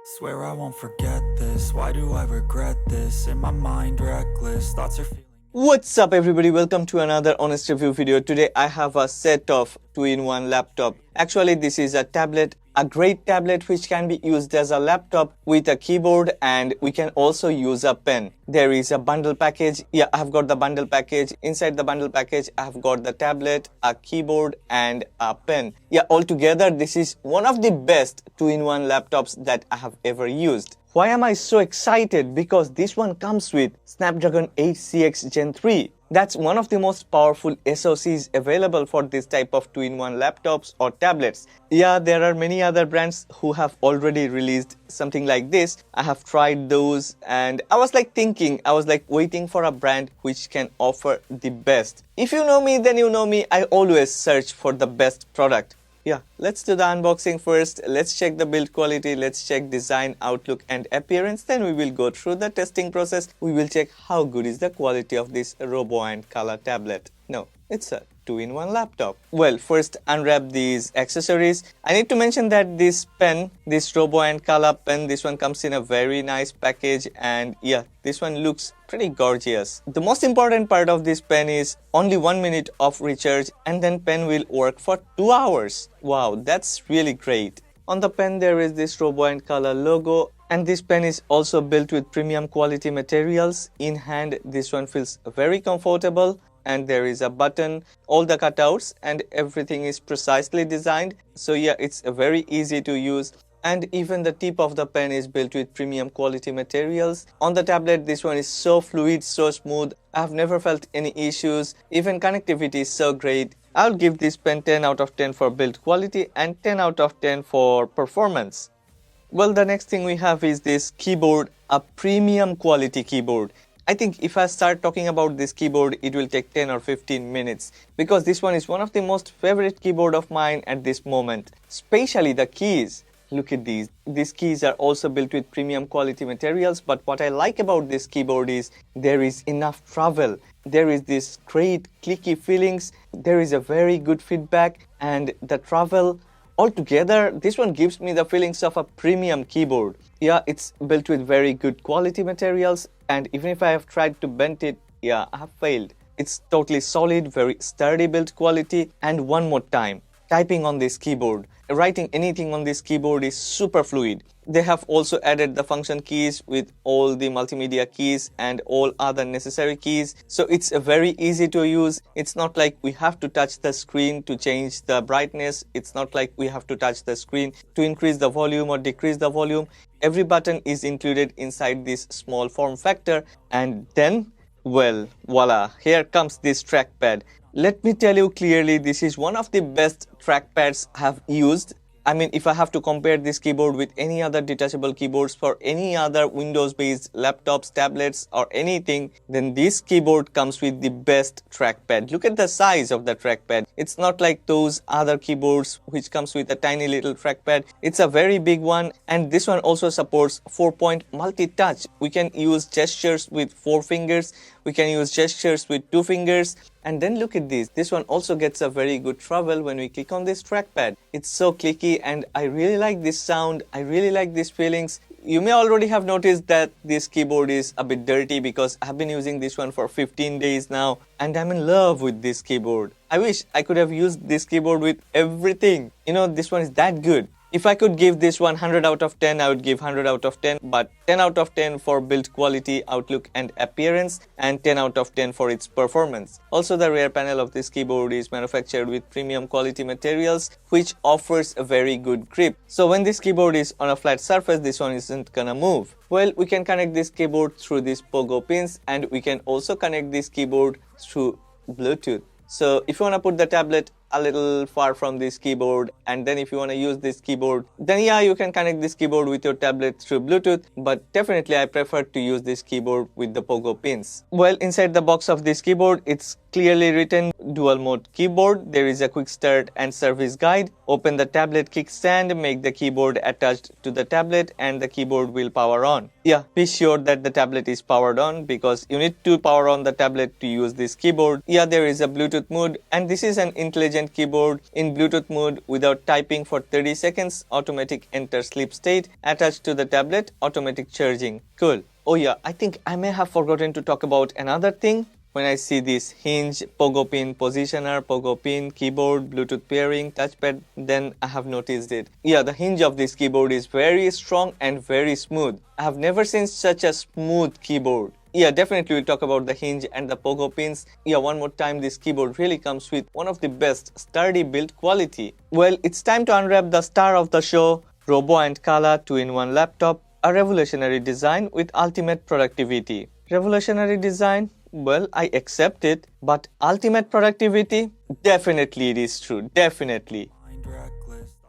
Swear I won't forget this. Why do I regret this? In my mind, reckless thoughts are feeling. What's up everybody, welcome to another honest review video. Today I have a set of 2-in-1 laptop. Actually this is a tablet, a great tablet which can be used as a laptop with a keyboard, and we can also use a pen. There is a bundle package. Yeah, I have got the bundle package. Inside the bundle package I have got the tablet, a keyboard and a pen. Yeah, altogether this is one of the best 2-in-1 laptops that I have ever used. Why am I so excited? Because this one comes with Snapdragon 8cx Gen 3. That's one of the most powerful SoCs available for this type of 2-in-1 laptops or tablets. Yeah, there are many other brands who have already released something like this. I have tried those and I was waiting for a brand which can offer the best. If you know me, then you know me. I always search for the best product. Yeah, let's do the unboxing first. Let's check the build quality, let's check design, outlook and appearance. Then we will go through the testing process. We will check how good is the quality of this Robo Kala tablet. No, it's a 2-in-1 laptop. Well, first unwrap these accessories. I need to mention that this pen, this Robo Kala pen, this one comes in a very nice package, and yeah, this one looks pretty gorgeous. The most important part of this pen is only 1 minute of recharge and then pen will work for 2 hours. Wow, that's really great. On the pen there is this Robo Kala logo, and this pen is also built with premium quality materials. In hand this one feels very comfortable, and there is a button, all the cutouts and everything is precisely designed. So yeah, it's very easy to use. And even the tip of the pen is built with premium quality materials. On the tablet this one is so fluid, so smooth. I have never felt any issues. Even connectivity is so great. I'll give this pen 10 out of 10 for build quality and 10 out of 10 for performance. Well, the next thing we have is this keyboard, a premium quality keyboard. I think if I start talking about this keyboard, it will take 10 or 15 minutes, because this one is one of the most favorite keyboard of mine at this moment. Especially the keys. Look at these. These keys are also built with premium quality materials, but what I like about this keyboard is there is enough travel. There is this great clicky feelings. There is a very good feedback, and the travel altogether, this one gives me the feelings of a premium keyboard. Yeah, it's built with very good quality materials, and even if I have tried to bend it, yeah, I have failed. It's totally solid, very sturdy build quality. And one more time, typing on this keyboard, writing anything on this keyboard is super fluid. They have also added the function keys with all the multimedia keys and all other necessary keys. So it's very easy to use. It's not like we have to touch the screen to change the brightness. It's not like we have to touch the screen to increase the volume or decrease the volume. Every button is included inside this small form factor. And then, well, voila, here comes this trackpad. Let me tell you clearly, this is one of the best trackpads I have used. I mean, if I have to compare this keyboard with any other detachable keyboards for any other Windows-based laptops, tablets or anything, then this keyboard comes with the best trackpad. Look at the size of the trackpad. It's not like those other keyboards which comes with a tiny little trackpad. It's a very big one, and this one also supports 4-point multi-touch. We can use gestures with 4 fingers. We can use gestures with 2 fingers. And then look at this. This one also gets a very good travel when we click on this trackpad. It's so clicky and I really like this sound. I really like these feelings. You may already have noticed that this keyboard is a bit dirty because I have been using this one for 15 days now and I'm in love with this keyboard. I wish I could have used this keyboard with everything. You know, this one is that good. If I could give this 100 out of 10, I would give 100 out of 10, but 10 out of 10 for build quality, outlook and appearance, and 10 out of 10 for its performance. Also, the rear panel of this keyboard is manufactured with premium quality materials, which offers a very good grip. So when this keyboard is on a flat surface, this one isn't gonna move. Well, we can connect this keyboard through these pogo pins, and we can also connect this keyboard through Bluetooth. So if you want to put the tablet a little far from this keyboard, and then if you want to use this keyboard, then yeah, you can connect this keyboard with your tablet through Bluetooth, but definitely I prefer to use this keyboard with the pogo pins. Well, inside the box of this keyboard, it's clearly written dual mode keyboard. There is a quick start and service guide. Open the tablet kickstand, make the keyboard attached to the tablet, and the keyboard will power on. Yeah, be sure that the tablet is powered on because you need to power on the tablet to use this keyboard. Yeah, there is a Bluetooth mode, and this is an intelligent intelligent keyboard in Bluetooth mode without typing for 30 seconds, automatic enter sleep state, attached to the tablet, automatic charging. Cool. Oh yeah, I think I may have forgotten to talk about another thing. When I see this hinge, pogo pin positioner, pogo pin, keyboard, Bluetooth pairing, touchpad, then I have noticed it. Yeah, the hinge of this keyboard is very strong and very smooth. I have never seen such a smooth keyboard. Yeah, definitely we'll talk about the hinge and the pogo pins. Yeah, one more time, this keyboard really comes with one of the best sturdy build quality. Well, it's time to unwrap the star of the show, Robo Kala 2-in-1 laptop, a revolutionary design with ultimate productivity. Revolutionary design? Well, I accept it, but ultimate productivity? Definitely it is true, definitely.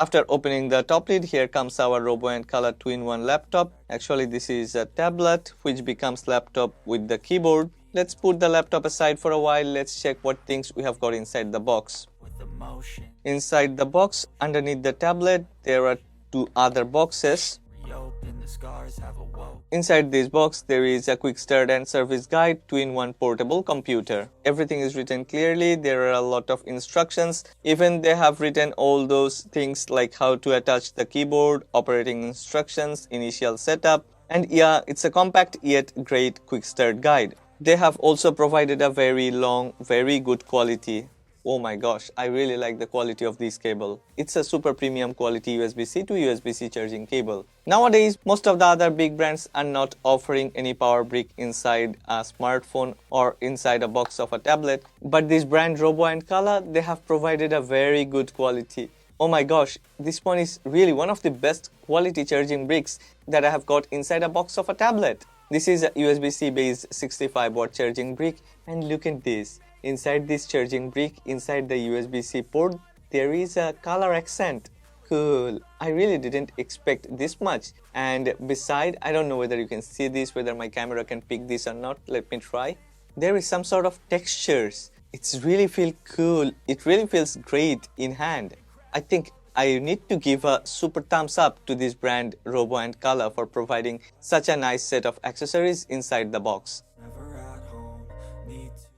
After opening the top lid, here comes our Robo Kala 2-in-1 laptop. Actually, this is a tablet which becomes laptop with the keyboard. Let's put the laptop aside for a while. Let's check what things we have got inside the box. Inside the box, underneath the tablet, there are two other boxes. Inside this box, there is a quick start and service guide, 2-in-1 portable computer. Everything is written clearly. There are a lot of instructions. Even they have written all those things like how to attach the keyboard, operating instructions, initial setup. And yeah, it's a compact yet great quick start guide. They have also provided a very long, very good quality. Oh my gosh, I really like the quality of this cable. It's a super premium quality USB-C to USB-C charging cable. Nowadays, most of the other big brands are not offering any power brick inside a smartphone or inside a box of a tablet. But this brand Robo Kala, they have provided a very good quality. Oh my gosh, this one is really one of the best quality charging bricks that I have got inside a box of a tablet. This is a USB-C based 65-watt charging brick, and look at this. Inside this charging brick, inside the USB-C port, there is a color accent. Cool. I really didn't expect this much. And beside, I don't know whether you can see this, whether my camera can pick this or not. Let me try. There is some sort of textures. It's really feel cool. It really feels great in hand. I think I need to give a super thumbs up to this brand Robo Kala for providing such a nice set of accessories inside the box.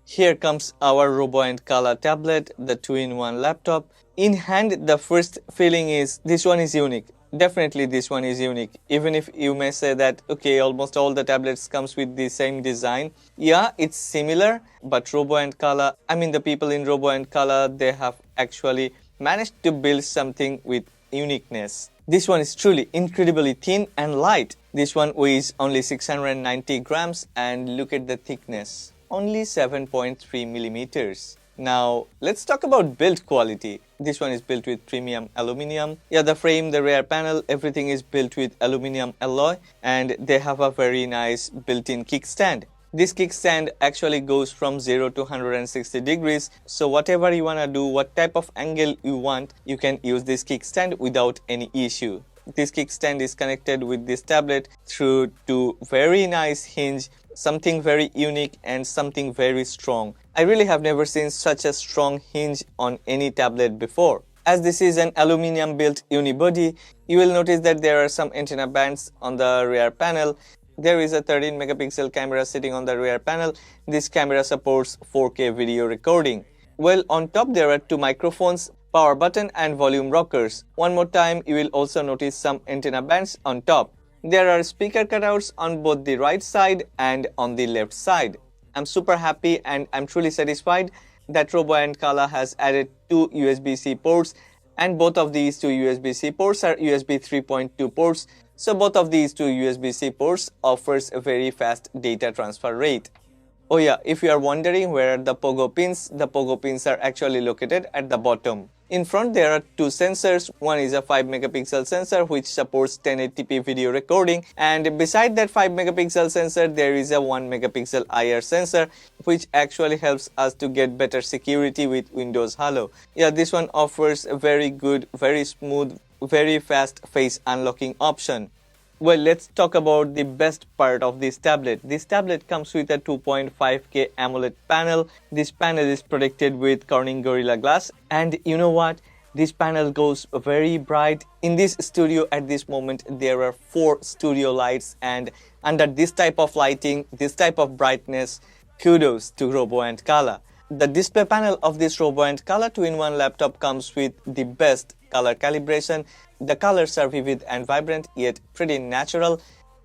Here comes our Robo Kala tablet, the 2-in-1 laptop. In hand, the first feeling is this one is unique. Definitely this one is unique. Even if you may say that, okay, almost all the tablets comes with the same design. Yeah, it's similar, but Robo Kala, the people in Robo Kala, they have actually managed to build something with uniqueness. This one is truly incredibly thin and light. This one weighs only 690 grams and look at the thickness. Only 7.3 millimeters. Now, let's talk about build quality. This one is built with premium aluminum. Yeah, the frame, the rear panel, everything is built with aluminum alloy, and they have a very nice built-in kickstand. This kickstand actually goes from 0 to 160 degrees. So whatever you want to do, what type of angle you want, you can use this kickstand without any issue. This kickstand is connected with this tablet through to very nice hinge, something very unique and something very strong. I really have never seen such a strong hinge on any tablet before. As this is an aluminum built unibody, you will notice that there are some antenna bands on the rear panel. There is a 13 megapixel camera sitting on the rear panel. This camera supports 4K video recording. Well, on top there are two microphones, power button and volume rockers. One more time, you will also notice some antenna bands on top. There are speaker cutouts on both the right side and on the left side. I'm super happy and I'm truly satisfied that Robo Kala has added two USB-C ports, and both of these two USB-C ports are USB 3.2 ports. So both of these two USB-C ports offers a very fast data transfer rate. Oh yeah, if you are wondering where are the pogo pins are actually located at the bottom. In front there are two sensors. One is a 5 megapixel sensor which supports 1080p video recording, and beside that 5 megapixel sensor there is a 1 megapixel IR sensor which actually helps us to get better security with Windows Hello. Yeah, this one offers a very good, very smooth, very fast face unlocking option. Well, let's talk about the best part of this tablet. This tablet comes with a 2.5K AMOLED panel. This panel is protected with Corning Gorilla Glass, and you know what? This panel goes very bright. In this studio at this moment there are 4 studio lights, and under this type of lighting, this type of brightness, kudos to Robo Kala. The display panel of this Robo Kala 2-in-1 laptop comes with the best color calibration. The colors are vivid and vibrant yet pretty natural,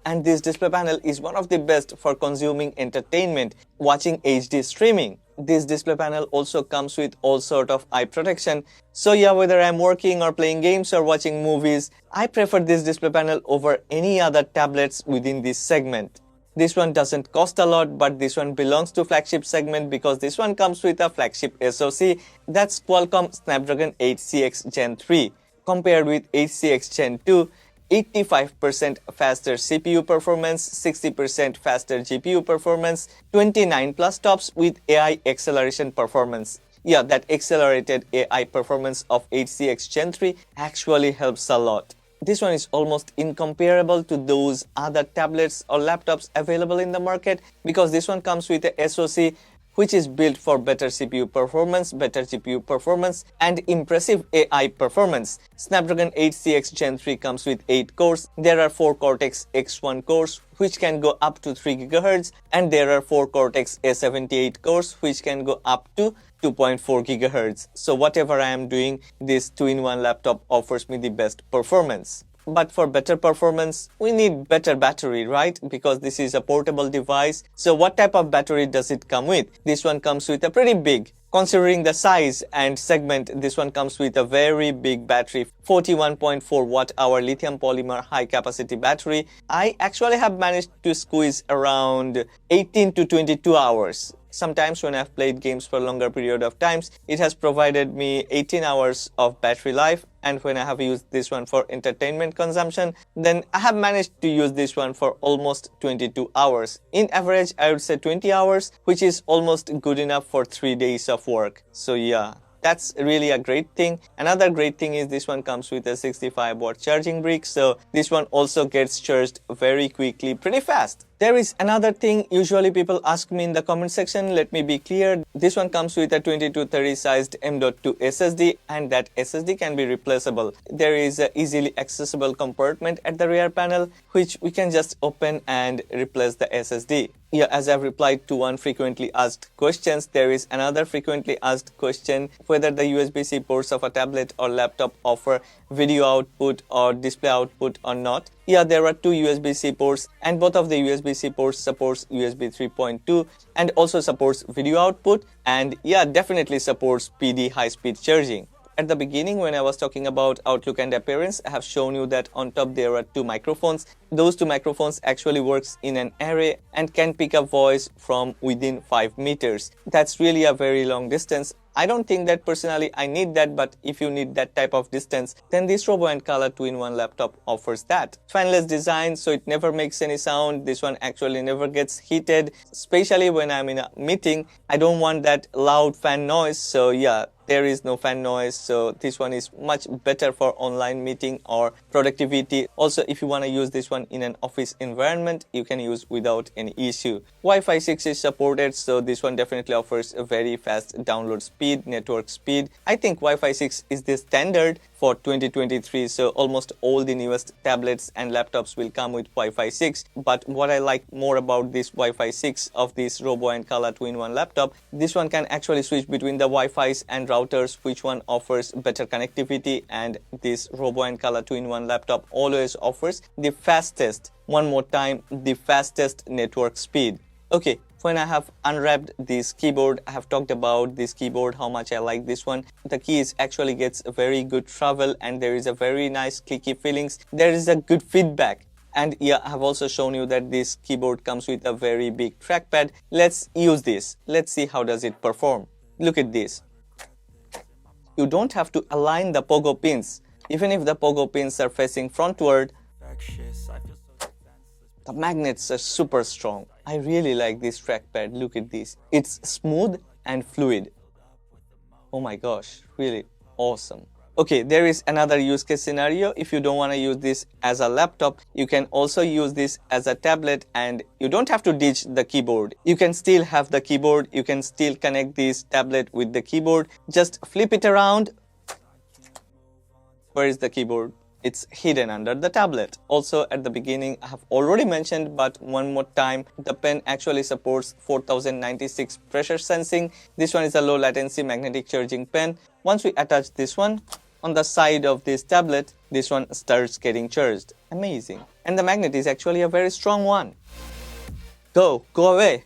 and this display panel is one of the best for consuming entertainment, watching HD streaming. This display panel also comes with all sort of eye protection. So yeah, whether I'm working or playing games or watching movies, I prefer this display panel over any other tablets within this segment. This one doesn't cost a lot, but this one belongs to flagship segment because this one comes with a flagship SoC. That's Qualcomm Snapdragon 8cx Gen 3. Compared with 8cx Gen 2, 85% faster CPU performance, 60% faster GPU performance, 29 plus tops with AI acceleration performance. Yeah, that accelerated AI performance of 8cx Gen 3 actually helps a lot. This one is almost incomparable to those other tablets or laptops available in the market because this one comes with a SoC which is built for better CPU performance, better GPU performance, and impressive AI performance. Snapdragon 8cx Gen 3 comes with 8 cores. There are 4 Cortex X1 cores which can go up to 3 GHz, and there are 4 Cortex A78 cores which can go up to 2.4 GHz. So whatever I am doing, this 2-in-1 laptop offers me the best performance. But for better performance, we need better battery, right? Because this is a portable device. So what type of battery does it come with? This one comes with a pretty big, considering the size and segment, this one comes with a very big battery, 41.4 watt-hour lithium polymer high capacity battery. I actually have managed to squeeze around 18 to 22 hours. Sometimes when I've played games for a longer period of times, it has provided me 18 hours of battery life, and when I have used this one for entertainment consumption, then I have managed to use this one for almost 22 hours. In average, I would say 20 hours, which is almost good enough for 3 days of work. So yeah, that's really a great thing. Another great thing is this one comes with a 65 watt charging brick, so this one also gets charged very quickly, pretty fast. There is another thing usually people ask me in the comment section. Let me be clear. This one comes with a 2230 sized M.2 SSD, and that SSD can be replaceable. There is an easily accessible compartment at the rear panel which we can just open and replace the SSD. Yeah, as I've replied to one frequently asked questions, there is another frequently asked question whether the USB-C ports of a tablet or laptop offer video output or display output or not. Yeah, there are 2 USB-C ports, and both of the USB-C ports supports USB 3.2 and also supports video output, and yeah, definitely supports PD high-speed charging. At the beginning, when I was talking about outlook and appearance, I have shown you that on top there are 2 microphones. Those 2 microphones actually works in an array and can pick up voice from within 5 meters. That's really a very long distance. I don't think that personally I need that, but if you need that type of distance, then this Robo Kala 2-in-1 laptop offers that. Fanless design, so it never makes any sound. This one actually never gets heated, especially when I'm in a meeting. I don't want that loud fan noise, so yeah, there is no fan noise, so this one is much better for online meeting or productivity. Also, if you want to use this one in an office environment, you can use without any issue. Wi-Fi 6 is supported, so this one definitely offers a very fast download speed, network speed. I think Wi-Fi 6 is the standard for 2023, so almost all the newest tablets and laptops will come with Wi-Fi 6. But what I like more about this Wi-Fi 6 of this Robo Kala 2-in-1 laptop, this one can actually switch between the Wi-Fi's and routers, which one offers better connectivity, and this Robo Kala 2-in-1 laptop always offers the fastest, one more time, the fastest network speed. Okay, when I have unwrapped this keyboard, I have talked about this keyboard, how much I like this one. The keys actually gets a very good travel, and there is a very nice clicky feelings. There is a good feedback. And yeah, I have also shown you that this keyboard comes with a very big trackpad. Let's use this. Let's see how does it perform. Look at this. You don't have to align the pogo pins. Even if the pogo pins are facing frontward, the magnets are super strong. I really like this trackpad. Look at this. It's smooth and fluid. Oh my gosh, really awesome. Okay, there is another use case scenario. If you don't want to use this as a laptop, you can also use this as a tablet, and you don't have to ditch the keyboard. You can still have the keyboard. You can still connect this tablet with the keyboard. Just flip it around. Where is the keyboard? It's hidden under the tablet. Also, at the beginning, I have already mentioned, but one more time, the pen actually supports 4096 pressure sensing. This one is a low latency magnetic charging pen. Once we attach this one on the side of this tablet, this one starts getting charged. Amazing. And the magnet is actually a very strong one. Go away.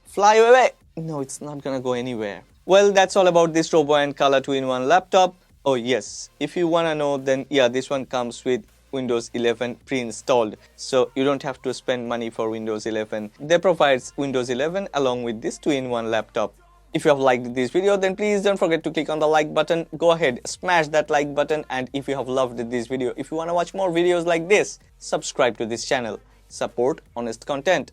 Fly away. No, it's not gonna go anywhere. Well, that's all about this Robo Kala 2-in-1 laptop. Oh yes, if you wanna know, then yeah, this one comes with Windows 11 pre-installed, so you don't have to spend money for Windows 11. They provide Windows 11 along with this 2-in-1 laptop. If you have liked this video, then please don't forget to click on the like button. Go ahead, smash that like button, and if you have loved this video, if you wanna watch more videos like this, subscribe to this channel. Support honest content.